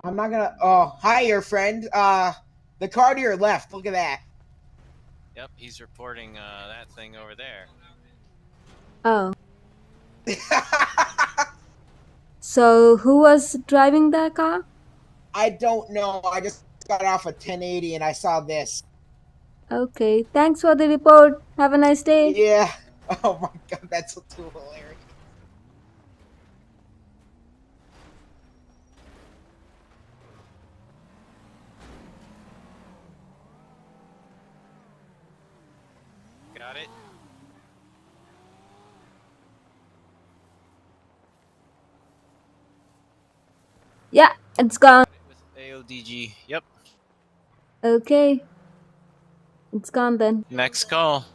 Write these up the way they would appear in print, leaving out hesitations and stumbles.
I'm not gonna. Oh, hi, your friend. The car to your left. Look at that. Yep, he's reporting that thing over there. Oh, so who was driving the car? I don't know. I just got off a 1080 and I saw this. Okay, thanks for the report. Have a nice day. Yeah. Oh my god, that's too hilarious. Got it? Yeah, it's gone. With AODG. Yep. Okay, it's gone then. Next call.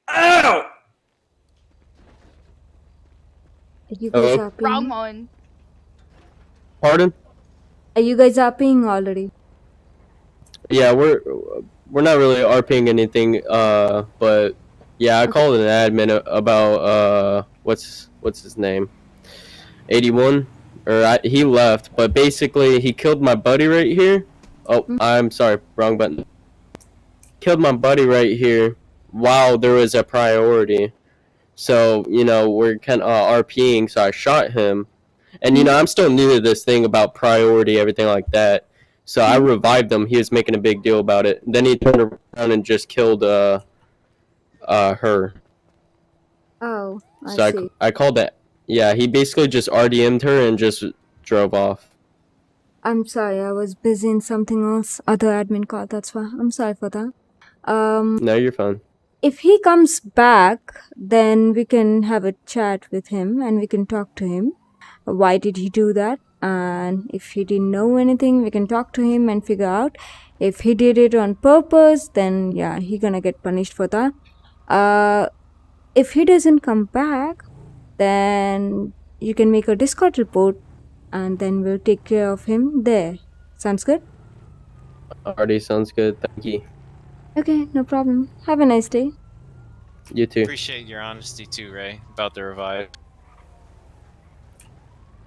Ow! Are you guys Hello? RPing? Wrong one. Pardon? Are you guys RPing already? Yeah, we're not really RPing anything, but yeah, I Okay. called an admin about what's his name? 81 he left, but basically he killed my buddy right here. Oh, Mm. I'm sorry, wrong button. Killed my buddy right here while there was a priority. So, we're kind of RPing, so I shot him. And, I'm still new to this thing about priority, everything like that. So I revived him. He was making a big deal about it. Then he turned around and just killed her. Oh, I So see. I called that. Yeah, he basically just RDM'd her and just drove off. I'm sorry, I was busy in something else. Other admin call, that's why. I'm sorry for that. No, you're fine. If he comes back, then we can have a chat with him and we can talk to him. Why did he do that? And if he didn't know anything, we can talk to him and figure out. If he did it on purpose, then yeah, he gonna get punished for that. If he doesn't come back, then you can make a Discord report and then we'll take care of him there. Sounds good? Already sounds good. Thank you. Okay, no problem. Have a nice day. You too. Appreciate your honesty too, Ray, about the revive.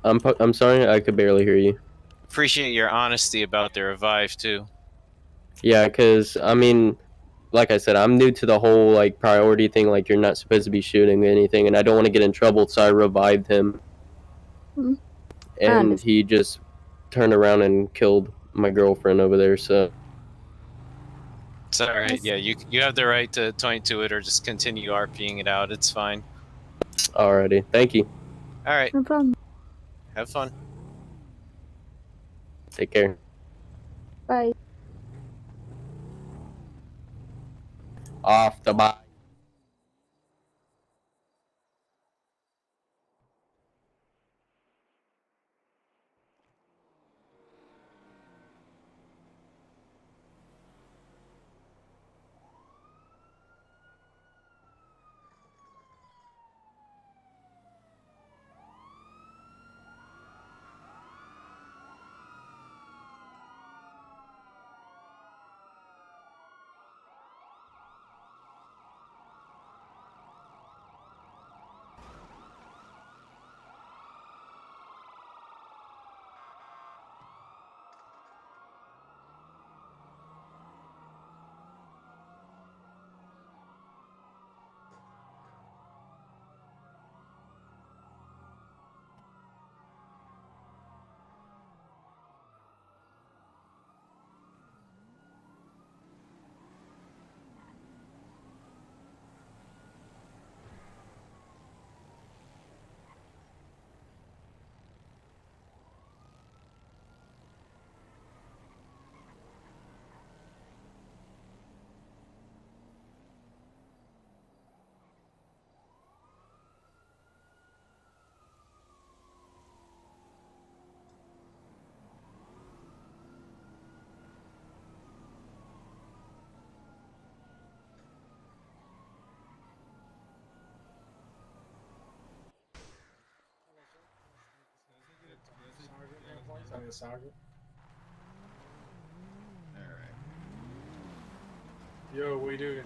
I'm sorry, I could barely hear you. Appreciate your honesty about the revive too. Yeah, because, like I said, I'm new to the whole, priority thing, you're not supposed to be shooting anything, and I don't want to get in trouble, so I revived him, Mm, I and understand. he just turned around and killed my girlfriend over there, so... It's alright, Yes. yeah, you have the right to point to it or just continue RPing it out, it's fine. Alrighty, thank you. Alright, No problem. have fun. Take care. Bye. Off the bye. Yes, Sergeant. Alright. Yo, what you doing?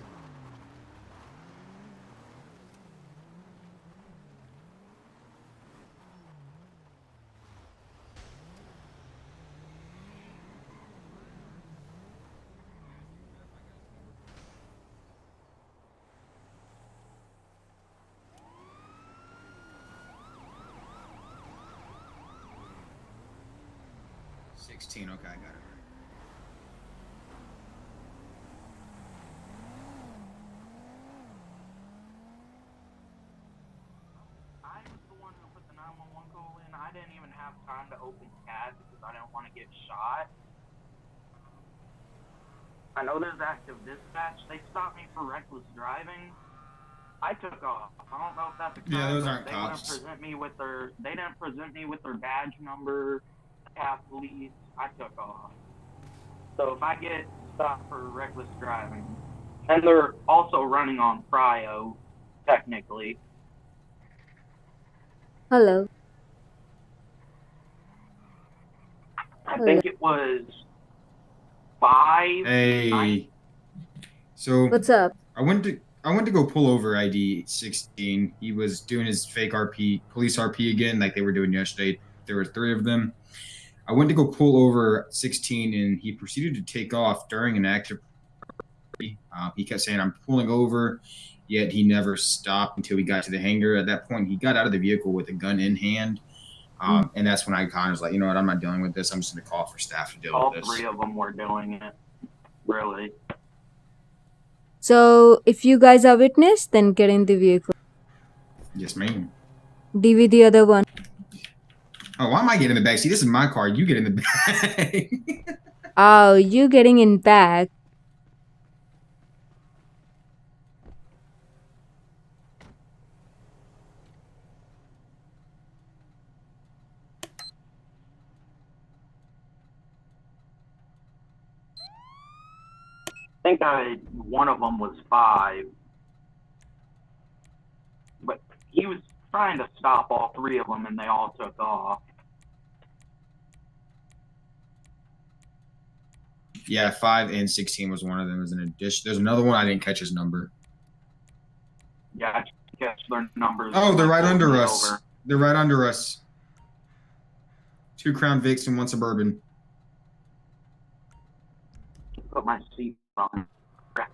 Okay, I got it. I was the one who put the 911 call in. I didn't even have time to open chat because I didn't want to get shot. I know there's active dispatch. They stopped me for reckless driving. I took off. I don't know if that's a crime. Yeah, those aren't they cops. They didn't present me with their badge number. Half police. I took off. So if I get stopped for reckless driving, and they're also running on prio, technically. Hello. I think it was 5. Hey. 9. So What's up? I went to go pull over ID 16. He was doing his fake RP, police RP again, like they were doing yesterday. There were 3 of them. I went to go pull over 16, and he proceeded to take off during an active. He kept saying, "I'm pulling over," yet he never stopped until we got to the hangar. At that point, he got out of the vehicle with a gun in hand. And that's when I kind of was like, you know what, I'm not dealing with this. I'm just going to call for staff to deal All with this. 3 of them were doing it. Really. So, if you guys are witness, then get in the vehicle. Yes, ma'am. DV the other one. Oh, why am I getting in the back seat? This is my car. You get in the back. Oh, you getting in back. I think one of them was 5. But he was trying to stop all 3 of them, and they all took off. Yeah, 5 and 16 was one of them. As an addition, there's another one I didn't catch his number. Yeah, I guess their numbers. Oh, they're right under pulled me us. over. They're right under us. 2 Crown Vics and 1 Suburban. Put my seat on. Crash.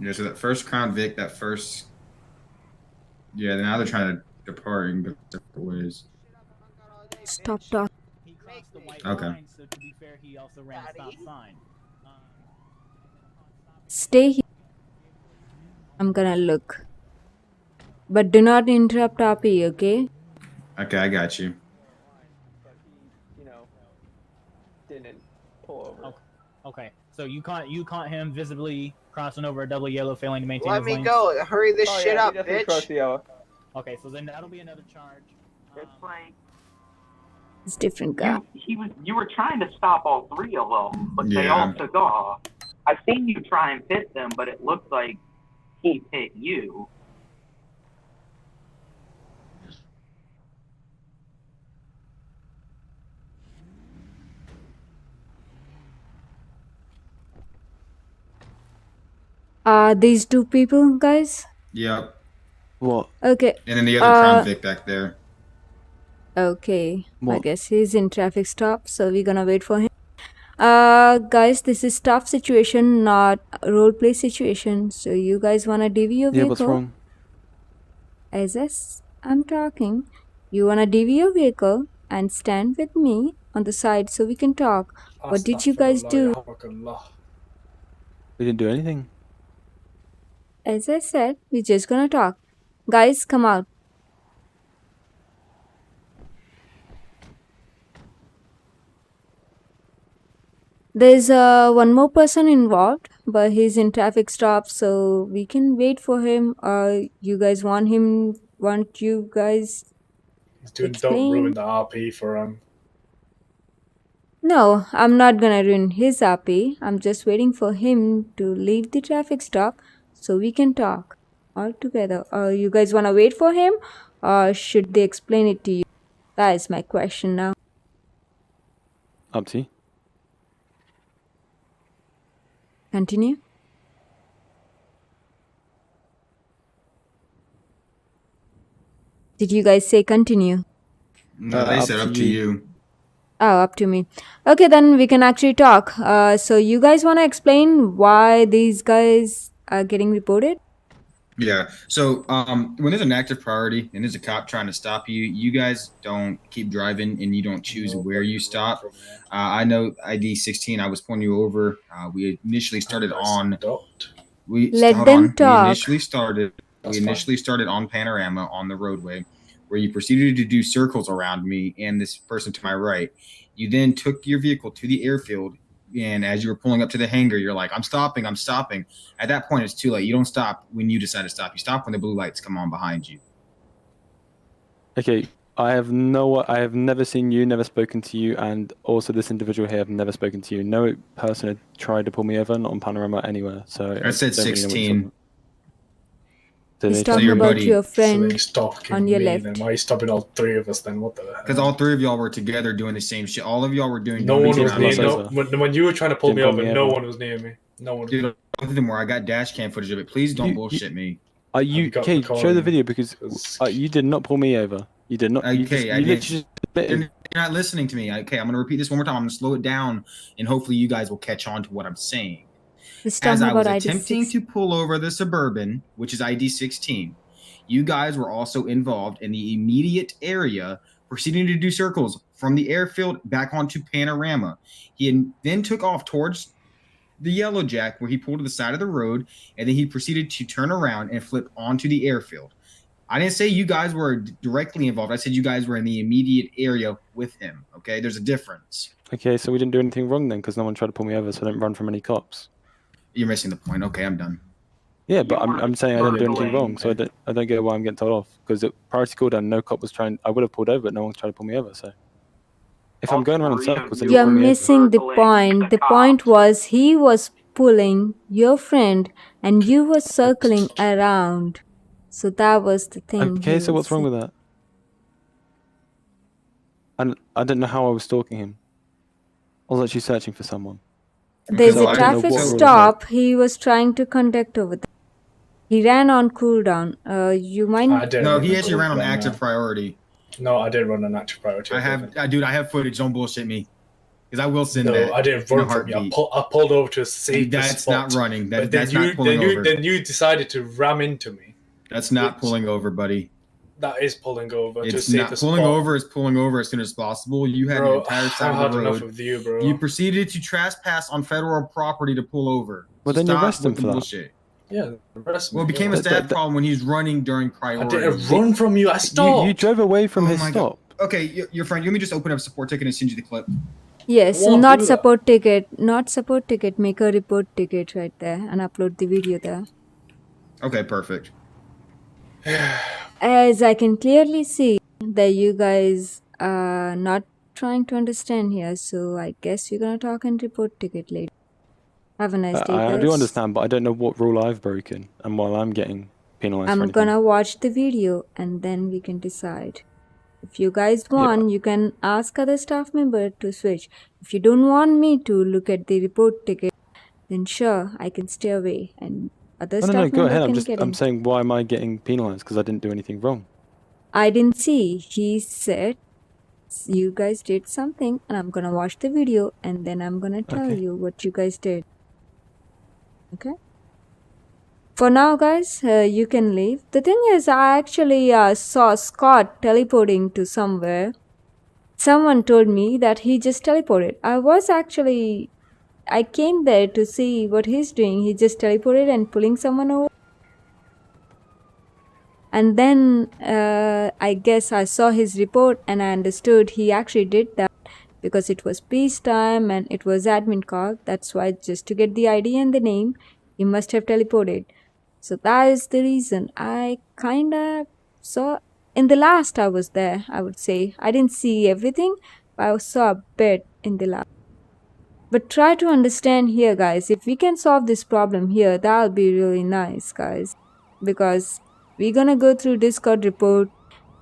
Yeah, so that first Crown Vic, yeah, now they're trying to depart and go separate ways. Stop talking. He crossed the white Okay. line, so to be fair, he also ran a stop sign. Stay here. I'm gonna look. But do not interrupt RP, okay? Okay, I got you. But he, didn't pull over. Okay, so you caught him visibly crossing over a double yellow, failing to maintain Let his me lanes? go. Hurry this shit up, he definitely crossed bitch. the yellow. Okay, so then that'll be another charge. It's like It's different guy. you were trying to stop all 3 of them, but they Yeah. all took off. I've seen you try and pit them, but it looks like he pit you. Are these 2 people, guys? Yep. What? Okay. And then the other Crown Vic back there. Okay. I What? guess he's in traffic stop, so we're gonna wait for him. Guys, this is tough situation, not a roleplay situation. So you guys wanna DV your vehicle? Yeah, what's wrong? As I'm talking, you wanna DV your vehicle and stand with me on the side so we can talk. What did you guys do? We didn't do anything. As I said, we're just gonna talk. Guys, come out. There's one more person involved, but he's in traffic stop, so we can wait for him. You guys want him? Want you guys? He's doing Explain. Don't ruin the RP for him. No, I'm not gonna ruin his RP. I'm just waiting for him to leave the traffic stop so we can talk all together. You guys wanna wait for him or should they explain it to you? That is my question now. Up to you. Continue. Did you guys say continue? No, they said up to you. Oh, up to me. Okay, then we can actually talk. So you guys want to explain why these guys are getting reported? Yeah. So when there's an active priority and there's a cop trying to stop you, you guys don't keep driving and you don't choose where you stop. I know ID 16. I was pulling you over. We initially started on. Let them talk. We initially started on Panorama on the roadway, where you proceeded to do circles around me and this person to my right. You then took your vehicle to the airfield, and as you were pulling up to the hangar, you're like, I'm stopping. At that point, it's too late. You don't stop when you decide to stop. You stop when the blue lights come on behind you. Okay, I have never seen you, never spoken to you, and also this individual here, I've never spoken to you. No person had tried to pull me over, not on Panorama anywhere. So I said 16. He's talking about your friend on your left. Then why are you stopping all three of us then? What the hell? Because all three of y'all were together doing the same shit. All of y'all were doing. No one was near me. no, when you were trying to pull me over, no one was near me. No one. Dude, both of them were. I got dash cam footage of it. Please don't bullshit me. Okay, show the video because you did not pull me over. You did not. Okay, you literally You're not listening to me. Okay, I'm gonna repeat this one more time. I'm gonna slow it down, and hopefully you guys will catch on to what I'm saying. As I was attempting to pull over the Suburban, which is ID 16, you guys were also involved in the immediate area, proceeding to do circles from the airfield back onto Panorama. He then took off towards the Yellow Jack, where he pulled to the side of the road, and then he proceeded to turn around and flip onto the airfield. I didn't say you guys were directly involved. I said you guys were in the immediate area with him. Okay, there's a difference. Okay, so we didn't do anything wrong then, because no one tried to pull me over, so I didn't run from any cops. You're missing the point. Okay, I'm done. Yeah, but I'm saying I didn't do anything wrong, so I don't get why I'm getting told off. Because prior to cooldown, no cop was trying. I would have pulled over, but no one's trying to pull me over. So if I'm going around in circles, then you're missing the point. The point was he was pulling your friend, and you were circling around. So that was the thing. Okay, so what's wrong with that? I didn't know how I was stalking him. I was actually searching for someone. There's a traffic stop he was trying to conduct over there. He ran on cooldown. You might. No, he actually ran on active priority. No, I didn't run on active priority. I have footage. Don't bullshit me, because I will send that. No, I didn't run from you. I pulled over to a safe spot. That's not running. That's not pulling over. Then you decided to ram into me. That's not pulling over, buddy. That is pulling over. It's not pulling over. It's pulling over as soon as possible. You had an entire side of the road. Enough of you, bro. You proceeded to trespass on federal property to pull over. Well, then you arrest him for that. Bullshit. Yeah, arrest me. Well, it became a staff problem when he was running during priority. I didn't run from you. I stopped. You drove away from his stop. Okay, your friend. Let me just open up support ticket and send you the clip. Yes, not support ticket. Not support ticket. Make a report ticket right there and upload the video there. Okay, perfect. As I can clearly see that you guys are not trying to understand here, so I guess you're gonna talk and report ticket later. Have a nice day, guys. I do understand, but I don't know what rule I've broken and why I'm getting penalized. I'm gonna watch the video and then we can decide. If you guys want, you can ask other staff member to switch. If you don't want me to look at the report ticket, then sure, I can stay away and other staff go ahead. member I'm saying, why am I getting penalized? Because I didn't do anything wrong. I didn't see. He said you guys did something and I'm gonna watch the video and then I'm gonna tell you what you guys did. Okay? For now, guys, you can leave. The thing is, I actually saw Scott teleporting to somewhere. Someone told me that he just teleported. I came there to see what he's doing. He just teleported and pulling someone over. And then I guess I saw his report and I understood he actually did that because it was peacetime and it was admin call. That's why, just to get the ID and the name, he must have teleported. So that is the reason. I kinda saw in the last I was there, I would say. I didn't see everything, but I saw a bit in the last. But try to understand here, guys. If we can solve this problem here, that'll be really nice, guys. Because we're gonna go through Discord report,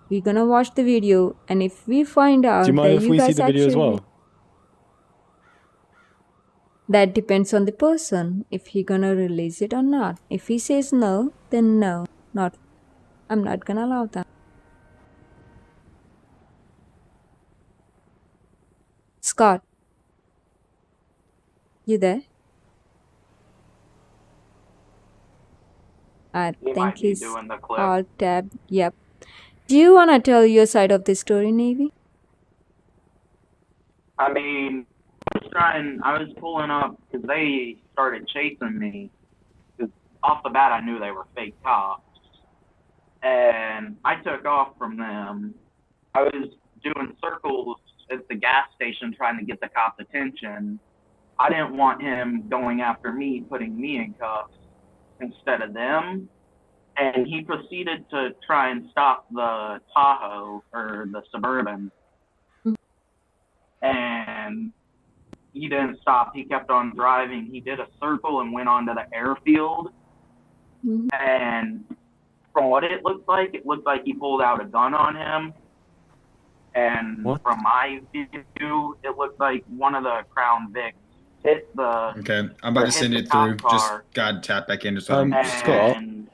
we're gonna watch the video, and if we find Do you out mind that if you we see guys the video as actually, well? that depends on the person, if he gonna release it or not. If he says no, then no. Not, I'm not gonna allow that. Scott, you there? I He think might be he's doing the clip. alt tab. Yep. Do you wanna tell your side of the story, Navy? I mean, I was pulling up because they started chasing me. Because off the bat, I knew they were fake cops. And I took off from them. I was doing circles at the gas station trying to get the cop's attention. I didn't want him going after me, putting me in cuffs instead of them. And he proceeded to try and stop the Tahoe or the Suburban. And he didn't stop. He kept on driving. He did a circle and went onto the airfield. And from what it looked like he pulled out a gun on him. And from my view, it looked like one of the Crown Vics hit the. Okay, I'm about to send it through. Just God tap back in. Scott, and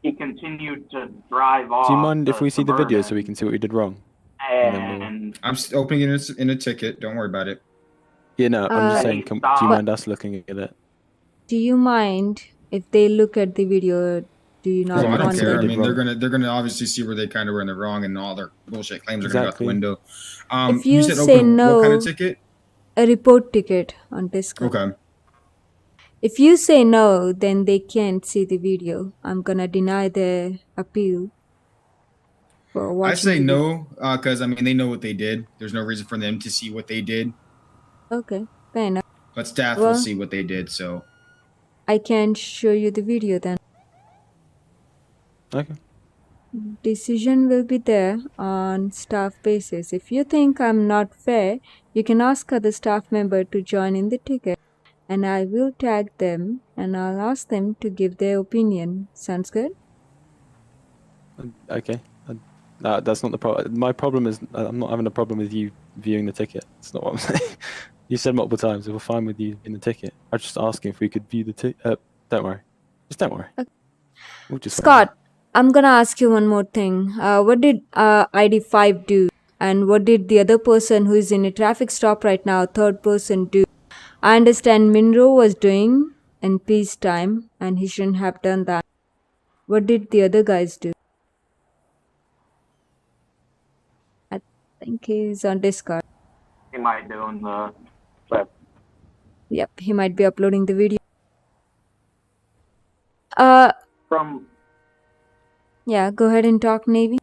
he continued to drive off. do you mind if the we see the video so Suburban. we can see what we did wrong? And I'm opening it in a ticket. Don't worry about it. Yeah, no, I'm just Uh, saying, do you mind us looking at it? Do you mind if they look at the video? Do you not No, I don't want care. I them? mean, they're gonna obviously see where they kind of were in the wrong, and all their bullshit claims are gonna go out the Exactly. window. If you said say open no, what kind of ticket? a report ticket on Discord. Okay. If you say no, then they can't see the video. I'm gonna deny their appeal for watching. I say the video. no, because I mean they know what they did. There's no reason for them to see what they did, Okay, fair enough. but staff will Well, see what they did. So I can show you the video then. Okay. Decision will be there on staff basis. If you think I'm not fair, you can ask other staff member to join in the ticket, and I will tag them and I'll ask them to give their opinion. Sounds good? Okay. That's not the problem. My problem is I'm not having a problem with you viewing the ticket. That's not what I'm saying. You said multiple times we're fine with you in the ticket. I'm just asking if we could view the ticket. Don't worry. Just don't worry. Okay. We'll just Scott, I'm gonna ask you one more thing. What did ID5 do? And what did the other person who is in a traffic stop right now, third person, do? I understand Minro was doing in peacetime and he shouldn't have done that. What did the other guys do? I think he's on Discord. he might do in the clip. Yep, he might be uploading the video. From Yeah, go ahead and talk, Navy.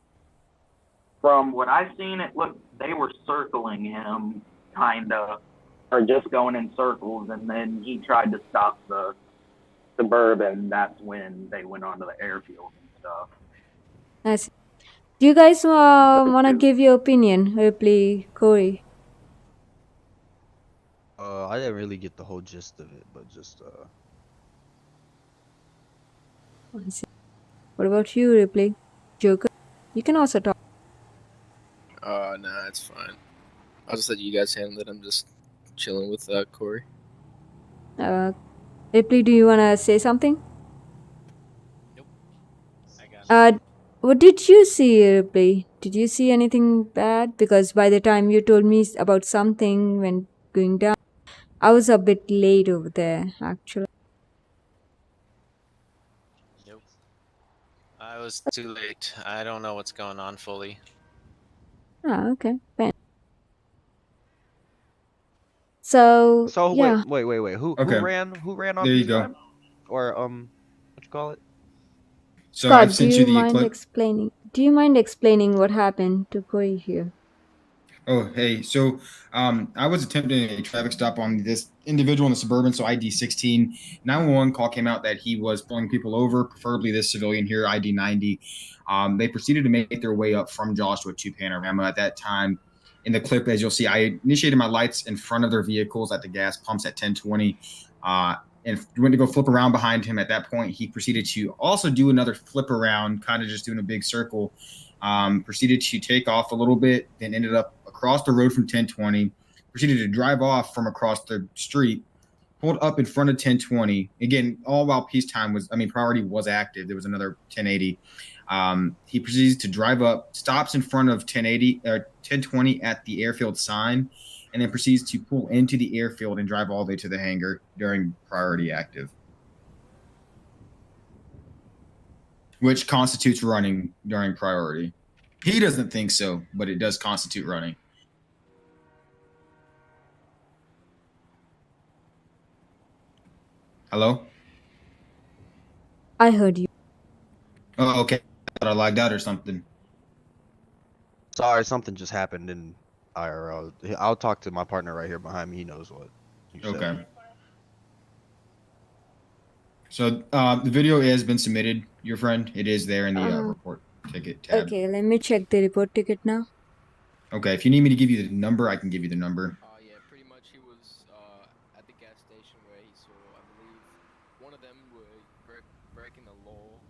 what I've seen, it looked they were circling him, kinda, or just going in circles, and then he tried to stop the Suburban. That's when they went onto the airfield and stuff. I see. Do you guys want to give your opinion, Ripley, Corey? I didn't really get the whole gist of it, but just I see. What about you, Ripley? Joker? You can also talk. Nah, it's fine. I'll just let you guys handle it. I'm just chilling with Corey. Ripley, do you want to say something? Nope. I got it. What did you see, Ripley? Did you see anything bad? Because by the time you told me about something when going down, I was a bit late over there, actually. Nope. I was too late. I don't know what's going on fully. Ah, okay. Fine. So yeah. wait. Who Okay. ran off There you this go. time? Or what you call it? So Scott, I've do sent you you the mind clip. explaining? Do you mind explaining what happened to Corey here? Oh, hey. So, I was attempting a traffic stop on this individual in the Suburban, so ID 16. 911 call came out that he was pulling people over, preferably this civilian here, ID 90. They proceeded to make their way up from Joshua to Panorama. At that time, in the clip, as you'll see, I initiated my lights in front of their vehicles at the gas pumps at 1020. And went to go flip around behind him. At that point, he proceeded to also do another flip around, kind of just doing a big circle. Proceeded to take off a little bit, then ended up across the road from 1020. Proceeded to drive off from across the street, pulled up in front of 1020. Again, all while peacetime priority was active. There was another 1080. He proceeds to drive up, stops in front of 1020 at the airfield sign, and then proceeds to pull into the airfield and drive all the way to the hangar during priority active, which constitutes running during priority. He doesn't think so, but it does constitute running. Hello? I heard you. Oh, okay. I thought I lagged out or something. Sorry, something just happened in IRL. I'll talk to my partner right here behind me. He knows what you said. Okay. So the video has been submitted, your friend. It is there in the report ticket tab. Okay, let me check the report ticket now. Okay, if you need me to give you the number, I can give you the number. Yeah, pretty much he was at the gas station where he saw, I believe, one of them were breaking the law.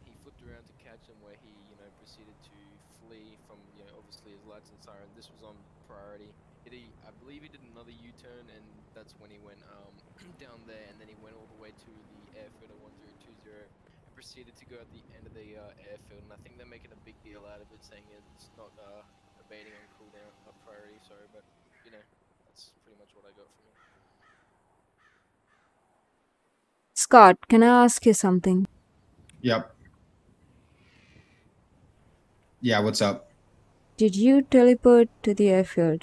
He flipped around to catch him where he, proceeded to flee from, obviously his lights and siren. This was on priority. I believe he did another U-turn, and that's when he went down there, and then he went all the way to the airfield at 1020 and proceeded to go at the end of the airfield. And I think they're making a big deal out of it, saying it's not abating on cooldown, not priority, sorry, but that's pretty much what I got from it. Scott, can I ask you something? Yep. Yeah, what's up? Did you teleport to the airfield?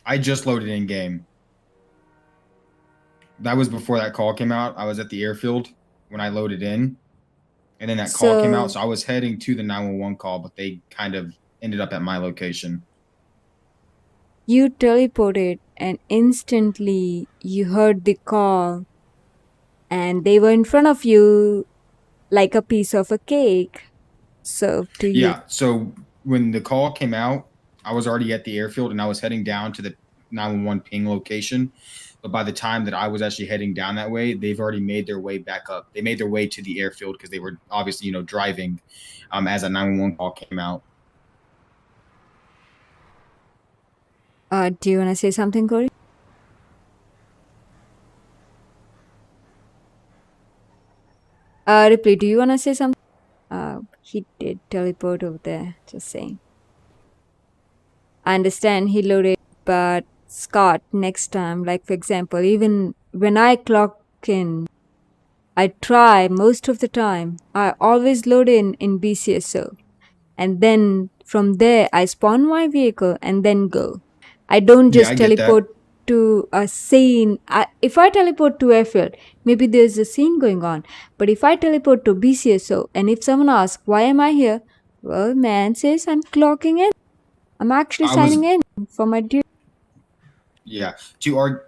I just loaded in game. That was before that call came out. I was at the airfield when I loaded in, and then that call came out. So I was heading to the 911 call, but they kind of ended up at my location. You teleported and instantly you heard the call and they were in front of you like a piece of a cake served to you. Yeah, so when the call came out, I was already at the airfield and I was heading down to the 911 ping location. But by the time that I was actually heading down that way, they've already made their way back up. They made their way to the airfield because they were obviously, driving as a 911 call came out. Do you want to say something, Corey? Ripley, do you want to say something? He did teleport over there, just saying. I understand he loaded, but Scott, next time, like for example, even when I clock in, I try most of the time, I always load in BCSO. And then from there, I spawn my vehicle and then go. I don't just teleport to a scene. If I teleport to airfield, maybe there's a scene going on. But if I teleport to BCSO and if someone asks, why am I here? Well, man says I'm clocking in. I'm actually signing in for my duty. Yeah. To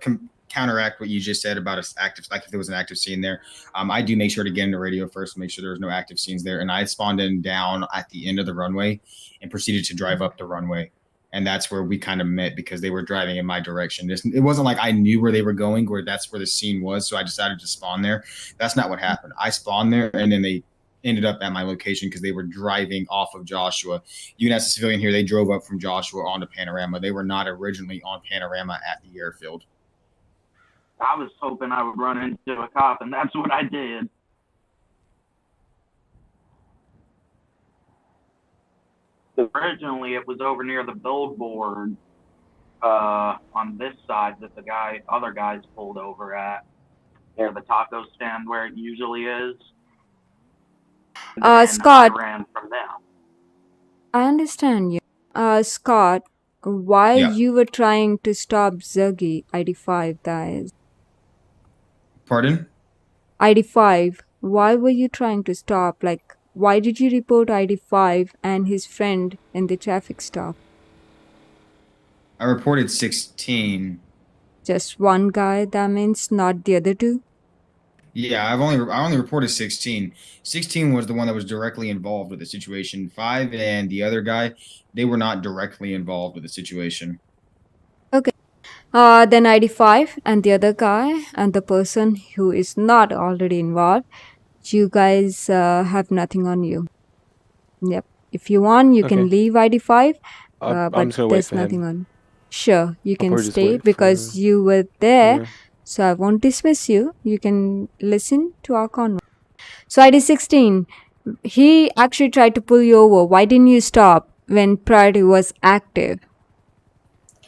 counteract what you just said about us active, like if there was an active scene there, I do make sure to get into radio first, make sure there was no active scenes there. And I spawned in down at the end of the runway and proceeded to drive up the runway. And that's where we kind of met because they were driving in my direction. It wasn't like I knew where they were going, where that's where the scene was. So I decided to spawn there. That's not what happened. I spawned there and then they ended up at my location because they were driving off of Joshua. Even as a civilian here, they drove up from Joshua onto Panorama. They were not originally on Panorama at the airfield. I was hoping I would run into a cop, and that's what I did. Originally, it was over near the billboard on this side that other guys pulled over at, near the taco stand where it usually is. Scott, I ran from them. I understand you. Scott, why you were trying to stop Zuggy, ID5, that is. Pardon? ID5, why were you trying to stop? Like, why did you report ID5 and his friend in the traffic stop? I reported 16. Just one guy, that means not the other two? Yeah, I only reported 16. 16 was the one that was directly involved with the situation. 5 and the other guy, they were not directly involved with the situation. Okay. Then ID5 and the other guy and the person who is not already involved, you guys have nothing on you. Yep. If you want, you can Okay. leave ID5, I'm but just gonna wait there's for nothing him. on. Sure, you I'll can probably just stay wait because for you were there, yeah. so I won't dismiss you. You can listen to our convo. So ID16, he actually tried to pull you over. Why didn't you stop when priority was active?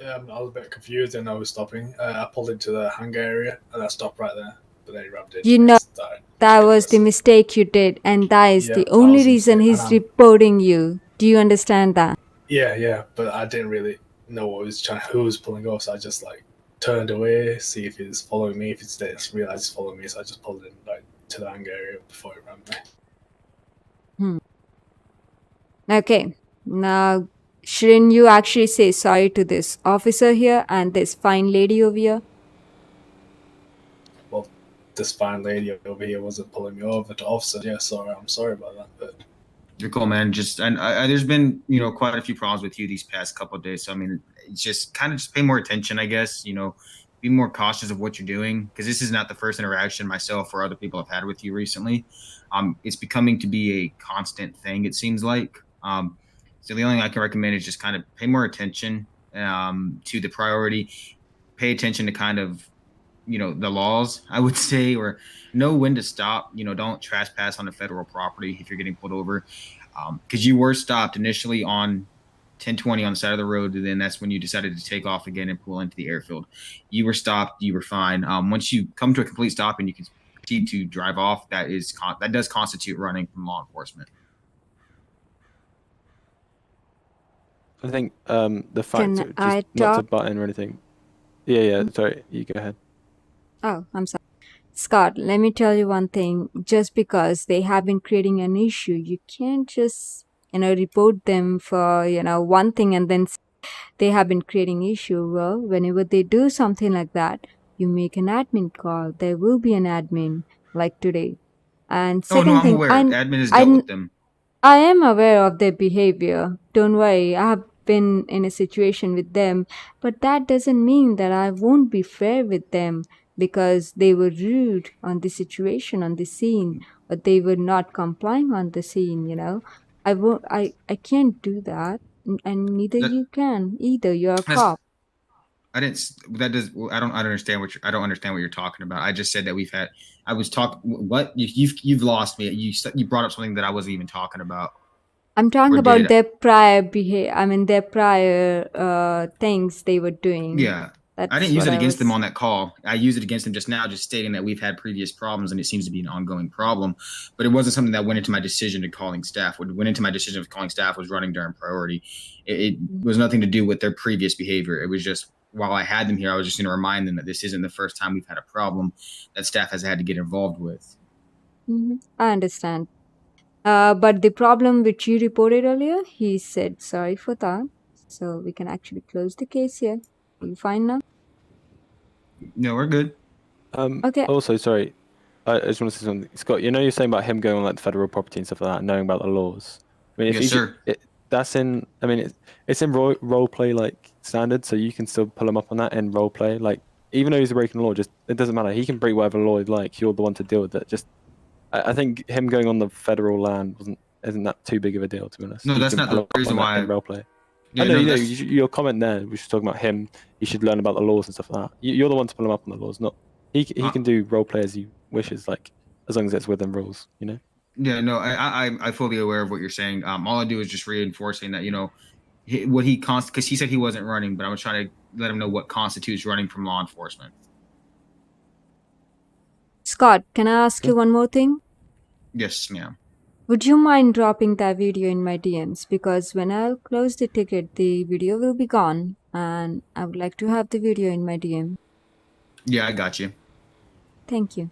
I was a bit confused and I was stopping. I pulled into the hangar area and I stopped right there. But then he rammed into You me know and started that getting was the arrested. mistake you did, and that is Yeah, the that only was a reason mistake. And he's reporting you. Do you understand that? yeah, but I didn't really know who was pulling off, so I just like turned away, see if he's following me. If he didn't realize he's following me, so I just pulled in like to the hangar area before he rammed me. Okay. Now, shouldn't you actually say sorry to this officer here and this fine lady over here? Well, this fine lady over here wasn't pulling me over. The officer, yeah, sorry, I'm sorry about that, but You're cool, man. Just and there's been quite a few problems with you these past couple of days. So I mean, it's just kind of just pay more attention, I guess. Be more cautious of what you're doing because this is not the first interaction myself or other people have had with you recently. It's becoming to be a constant thing. It seems like. So the only thing I can recommend is just kind of pay more attention to the priority. Pay attention to kind of the laws, I would say, or know when to stop. Don't trespass on the federal property if you're getting pulled over, because you were stopped initially on 1020 on the side of the road, and then that's when you decided to take off again and pull into the airfield. You were stopped. You were fine. Once you come to a complete stop and you can proceed to drive off, that does constitute running from law enforcement. I think the fact Can of just I not to talk? butt in or anything. Yeah. Sorry, you go ahead. Oh, I'm sorry. Scott, let me tell you one thing. Just because they have been creating an issue, you can't just, report them for, one thing and then they have been creating issue. Well, whenever they do something like that, you make an admin call. There will be an admin like today. And Oh no, second I'm thing, aware. I, Admin has dealt I, with them. I am aware of their behavior. Don't worry, I have been in a situation with them, but that doesn't mean that I won't be fair with them because they were rude on the situation, on the scene, or they were not complying on the scene. I won't I can't do that. And neither That, you can either. You're a that's cop. I didn't. That does. I don't understand I don't understand what you're talking about. I just said that we've had. I was talking. What you've lost me. You brought up something that I wasn't even talking about. I'm talking Or about did? their prior behavior. I mean, their prior things they were doing. Yeah. I didn't That's use what it I against them was. on that call. I used it against them just now, just stating that we've had previous problems and it seems to be an ongoing problem. But it wasn't something that went into my decision to calling staff. What went into my decision of calling staff was running during priority. It was nothing to do with their previous behavior. It was just while I had them here, I was just going to remind them that this isn't the first time we've had a problem that staff has had to get involved with. I understand. But the problem which you reported earlier, he said sorry for that. So we can actually close the case here. Are you fine now? No, we're good. Okay. Also, sorry, I just want to say something, Scott. You're saying about him going on like the federal property and stuff like that, knowing about the laws. I mean, if Yes, sir. that's in. I mean, it's in role play like standard, so you can still pull him up on that in role play. Like, even though he's breaking the law, just it doesn't matter. He can break whatever law he likes. You're the one to deal with it. Just, I think him going on the federal land isn't that too big of a deal, to be honest. No, You that's can not pull the him up reason on that why. in role play. Yeah, I know, no, your comment there, we should talk about him. He should learn about the laws and stuff like that. You're the one to pull him up on the laws, not he can do role play as he wishes, like as long as it's within rules, Yeah, no, I'm fully aware of what you're saying. All I do is just reinforcing that what he because he said he wasn't running, but I was trying to let him know what constitutes running from law enforcement. Scott, can I ask you one more thing? Yes, ma'am. Would you mind dropping that video in my DMs? Because when I'll close the ticket, the video will be gone. And I would like to have the video in my DM. Yeah, I got you. Thank you.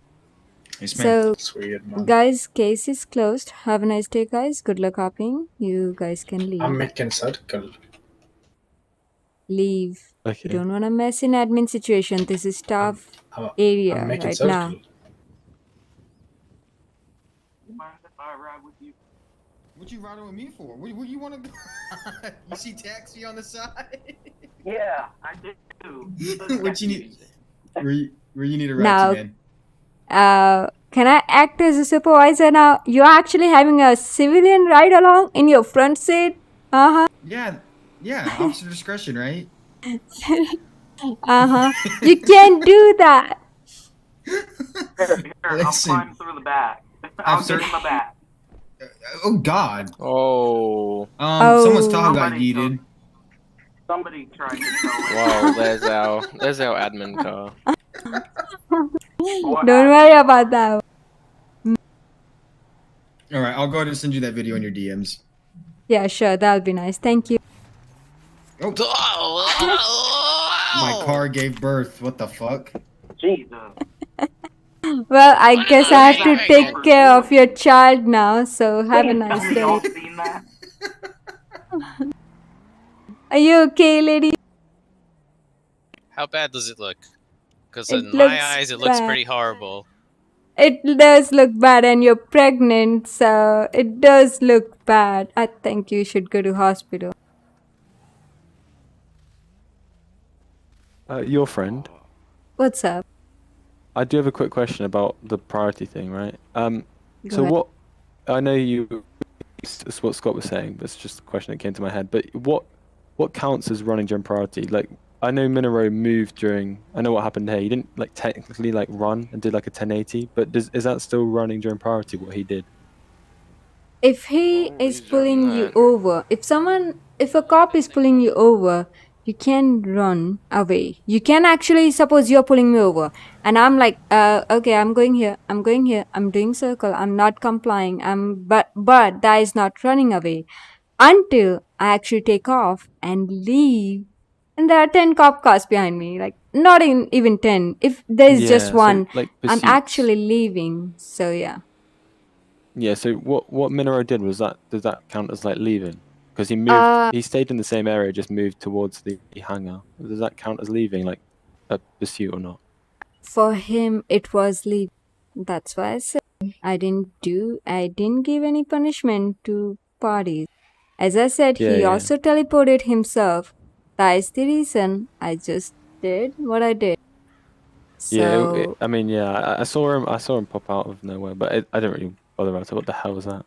Yes, ma'am. So, Sweet, man. guys, case is closed. Have a nice day, guys. Good luck copying. You guys can leave. I'm making circle. Leave. Okay. You don't want to mess in admin situation. This is staff I'm area making right circle. now. I ride with you. What you riding with me for? Where you want to go? You see taxi on the side? Yeah, I do. What you need? Where you need a ride Now, to, man? can I act as a supervisor now? You're actually having a civilian ride along in your front seat? Uh-huh. Yeah, officer discretion, right? Uh-huh. You can't do that. Here, I'll Listen, climb through the back. I'll officer. get in the back. Oh God. Oh. Someone's Oh. towel got Somebody took- yeeted. Somebody tried to tow it. Wow, there's our admin car. Don't worry about that. All right, I'll go ahead and send you that video in your DMs. Yeah, sure. That'll be nice. Thank you. My car gave birth. What the fuck? Jesus. Well, I guess I have to take care of your child now, so have a nice Have y'all day. seen that? Are you okay, lady? How bad does it look? Because It in looks my eyes, it looks bad. pretty horrible. It does look bad, and you're pregnant, so it does look bad. I think you should go to hospital. Your friend. What's up? I do have a quick question about the priority thing, right? Go So ahead. what? I know you. It's what Scott was saying, but it's just a question that came to my head. But what counts as running during priority? Like, I know Minero moved during. I know what happened here. He didn't like technically like run and did like a 1080, but is that still running during priority? What he did? If he is pulling you over, if a cop is pulling you over, you can run away. You can actually, suppose you're pulling me over and I'm like, okay, I'm going here, I'm doing circle, I'm not complying, but that is not running away until I actually take off and leave. And there are 10 cop cars behind me, like not even 10. If there is just Yeah. So one, like I'm pursuits. actually leaving. So yeah. Yeah. So what Minero did was that does that count as like leaving? Because he moved. He stayed in the same area, just moved towards the hangar. Does that count as leaving, like a pursuit or not? For him, it was leave. That's why I said I didn't give any punishment to parties. As I said, Yeah. he Yeah. also teleported himself. That is the reason I just did what I did. Yeah, So, I mean, yeah, I saw him. I saw him pop out of nowhere, but I didn't really bother about it. What the hell was that?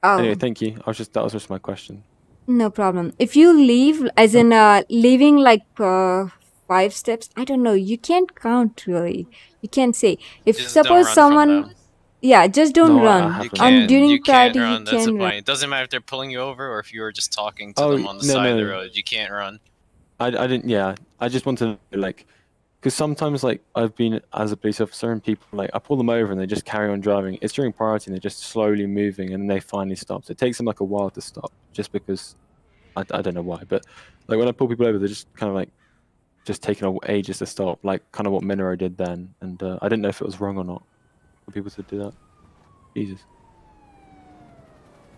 Anyway, oh, thank you. That was just my question. no problem. If you leave, as in leaving like 5 steps, I don't know. You can't count really. You can't say if Just don't suppose run from them. someone. Yeah, just don't No, I run. have You run can't. During You can't priority, you run. That's the can run. point. It doesn't matter if they're pulling you over or if you were just talking to Oh them on the no, side of the no, road. You can't run. I didn't. Yeah, I just wanted to like, because sometimes like I've been as a police officer and people like I pull them over and they just carry on driving. It's during priority and they're just slowly moving and then they finally stop. So it takes them like a while to stop, just because I don't know why, but like when I pull people over, they're just kind of like just taking ages to stop, like kind of what Minero did then. And I didn't know if it was wrong or not for people to do that. Jesus.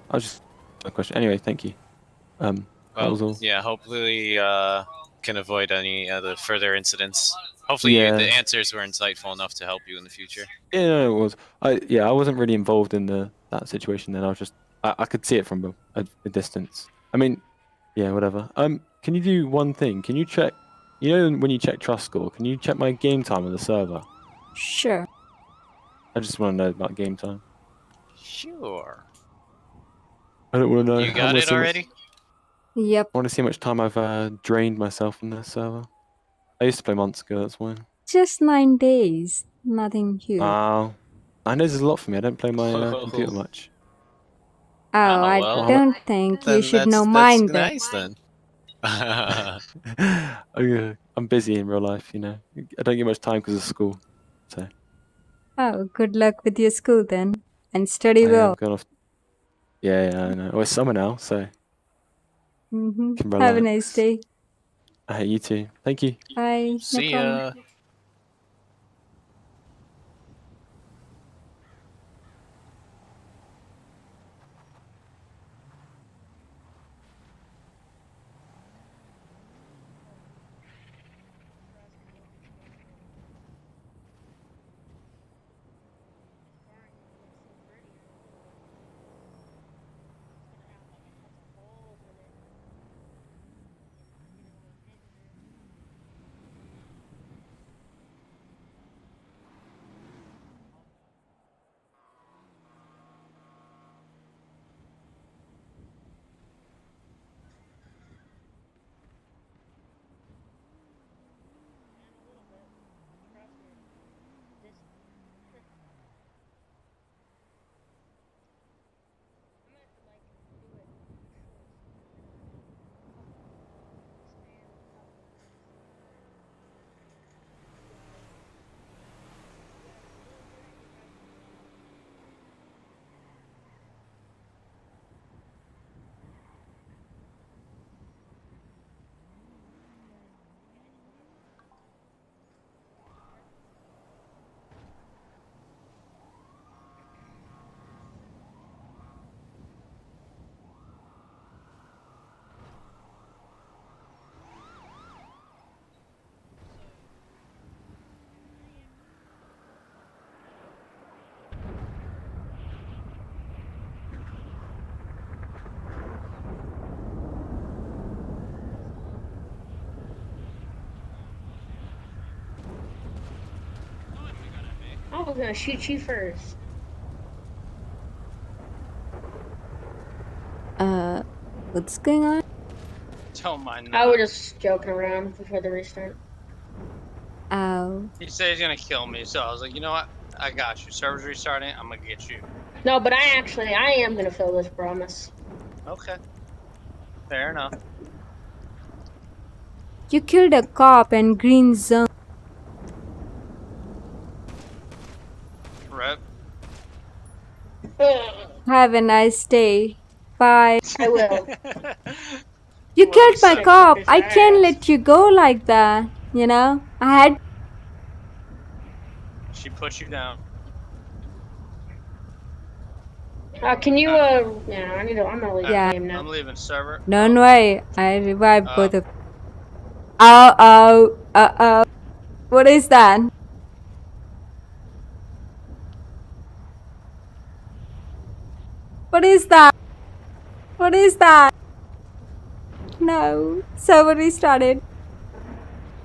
I was just a question. Anyway, thank you. That was all. Yeah, hopefully can avoid any other further incidents. Hopefully Yeah. the answers were insightful enough to help you in the future. Yeah, no, it was. I wasn't really involved in that situation then. I was just I could see it from a distance. I mean, yeah, whatever. Can you do one thing? Can you check? You know when you check trust score, can you check my game time on the server? Sure. I just want to know about game time. Sure. I don't want to know. You got it already? Yep. I want to see how much time I've drained myself on the server. I used to play months ago. That's why. Just 9 days. Nothing huge. I know there's a lot for me. I don't play my computer much. Oh, I well, don't think you Then should know that's mine then. nice then. Oh, yeah, I'm busy in real life, you know. I don't get much time because of school. So Oh, good luck with your school then. And study I'm well. going off. Yeah, I know. Well, it's summer now, so Mm-hmm. can Have a nice relax. day. You too. Thank you. Bye. No See problem. ya. I was gonna shoot you first. What's going on? Don't mind I was that. just joking around before the restart. Ow. He said he's gonna kill me, so I was like, you know what? I got you. Server's restarting. I'm gonna get you. No, but I am gonna fill this, promise. Okay. Fair enough. You killed a cop in green zone. Rep. Have a nice day. Bye. I will. You killed my Listen. cop. I can't let you go like that. You know, I had. She put you down. Can you, yeah, I'm gonna leave Yeah. the game now. I'm leaving server. Don't worry. I revived Oh. both of. Uh-oh. What is that? What is that? What is that? No. Server restarted.